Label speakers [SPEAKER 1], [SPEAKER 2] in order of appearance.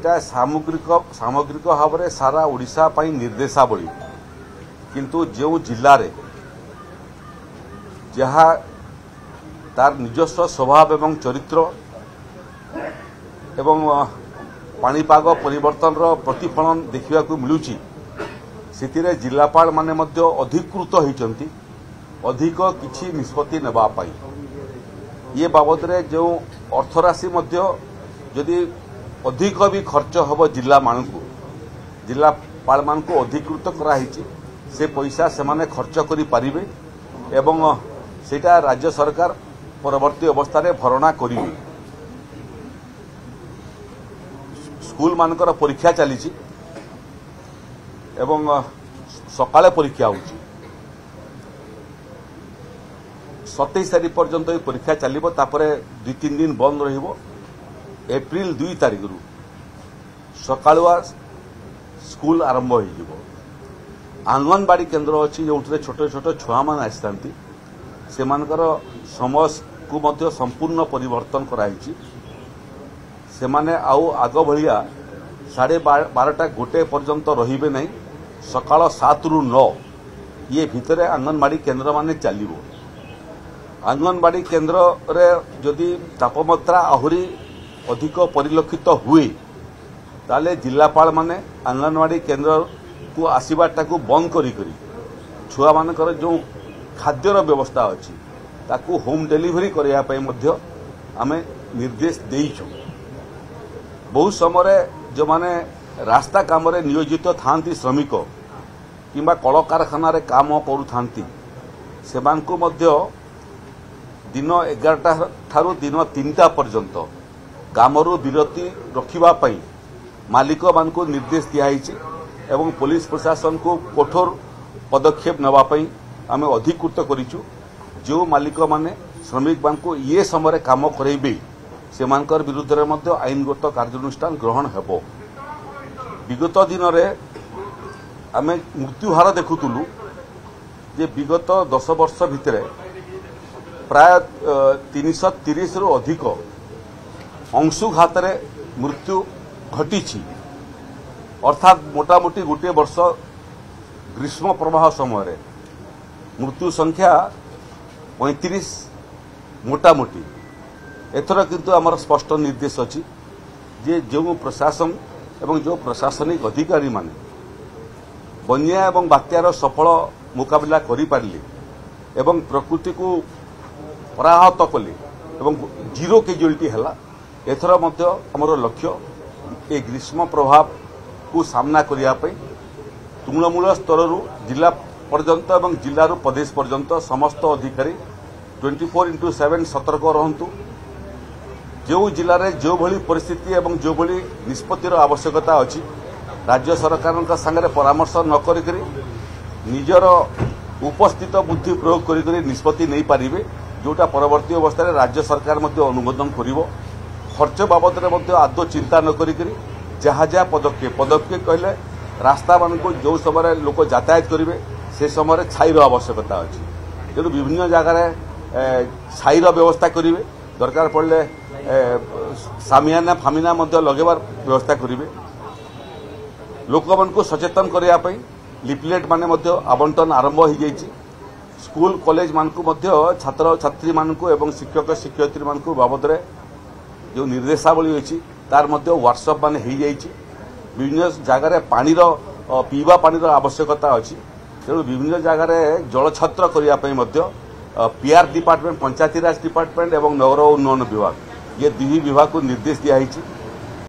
[SPEAKER 1] एटा सामग्रिक भाव में सारा ओडिशा पई निर्देशावली किंतु जो जिले रे जहाँ तार निजस्व स्वभाव एवं चरित्र एवं पाणीपाग परिवर्तन प्रतिफलन देखा मिलूची से जिलापाल माने मध्य अधिकृत होती अधिक किछि निष्पत्ति नेबा पाई ये बाबद रे जो अर्थराशि मध्य जदि अधिक भी खर्च हम जिला मानकु जिलापाल मानकु अधिकृत कराही से पैसा से माने खर्च करि पारिबे एवं सेटा राज्य सरकार परवर्ती अवस्था रे भरणा करिवे। स्कूल मानकर परीक्षा चली एवं सकाळे परीक्षा होची 27 तारीख पर्यंत परीक्षा चलिबो तापरे 2-3 दिन बंद रहिबो। एप्रिल 2 तारीख रु सकाळुआ स्कूल आरंभ होइजिबो। आंगनबाड़ी केन्द्र अच्छी जो छोट छोट छुआ मान आसती से समय को मध्य संपूर्ण परिवर्तन कराई से माने आउ आग भलिया 12:30-1 पर्यंत रहिबे नहीं सकाळ 7 रु 9 ये भितरे आंगनबाड़ी केन्द्र माने चलिबो। आंगनबाड़ी केन्द्र रे जदि तापमात्रा आहुरी अधिक परिलक्षित हुए ताले जिलापाल माने आंगनबाड़ी केन्द्र को आसवाटा को बंद करी छुआ मानकर जो खाद्यर व्यवस्था अच्छी ताकू होम डिलीवरी करने आमे निर्देश देइछु। बहुत समय जो माने रास्ता काम रे नियोजित थांती श्रमिक किंबा कल कारखाना रे काम करूथांती सेमानकु मध्य दिन 11टा ठारू दिन 3टा पर्यंत कामरू विरति रखिबा पई मालिक मानकु निर्देश दियाइछि एवं पुलिस प्रशासन को कठोर पदक्षेप नवाई आम अधिकृत करिचु। जो मालिक माने श्रमिक मान को ये समय काम करेबे से विरुद्ध में आईनगत कार्यानुष्ठान ग्रहण हेबो। विगत दिन में आम मृत्युहार देखुलु जे विगत 10 वर्ष भितर प्राय 330 रु अधिक अंशुघात मृत्यु घटी अर्थात मोटामोटी गोटे वर्ष ग्रीष्म प्रवाह समय मृत्यु संख्या 35 मोटामोटी। एथर किंतु आमर स्पष्ट निर्देश अच्छी जे जो प्रशासन एवं जो प्रशासनिक अधिकारी माने बन्या एवं बात्यार सफल मुकाबला करि पारले एवं प्रकृति को पराहत कले एवं जीरो कैजुअलिटी हैला। एथर मध्य आमर लक्ष्य ए ग्रीष्म प्रभाव को सामना करने तृणमूल स्तर जिला पर्यंत एवं जिलू प्रदेश पर्यंत समस्त अधिकारी 24/7 सतर्क रहंतु। जो जिले में जो भली परिस्थिति एवं जो भली निष्पत्तिर आवश्यकता अच्छी राज्य सरकार संगे परामर्श न करी निजर उपस्थित बुद्धि प्रयोग करी निष्पत्ति नहीं पारिबे जोटा परवर्ती अवस्था राज्य सरकार अनुमोदन करिवो। खर्च बाबद में आदौ चिंता न करी जहाँ जहाँ पदक्षेप कहले रास्ता मान को जो समय लोक यातायात करेंगे से समय छाईर आवश्यकता अच्छी तेणु विभिन्न जगार छाईर व्यवस्था करेंगे दरकार पड़े सामियाना फामिना लगेबार व्यवस्था करेंगे। लोक मान को सचेतन करने लिफलेट माने आवंटन आरंभ हो जाइए। स्कूल कॉलेज मान को छात्र छात्री मान को एवं शिक्षक शिक्षयित्री मान को बाबद जो निर्देशावली अच्छी तार व्हाट्सएप मान हो जाइए। विभिन्न जगार पानी पीवा पानी आवश्यकता अच्छी तेणु विभिन्न जगार जलछत्र करने पीआर डिपार्टमेंट पंचायती राज डिपार्टमेंट एवं नगर उन्नयन विभाग ये 2 विभाग को निर्देश दिया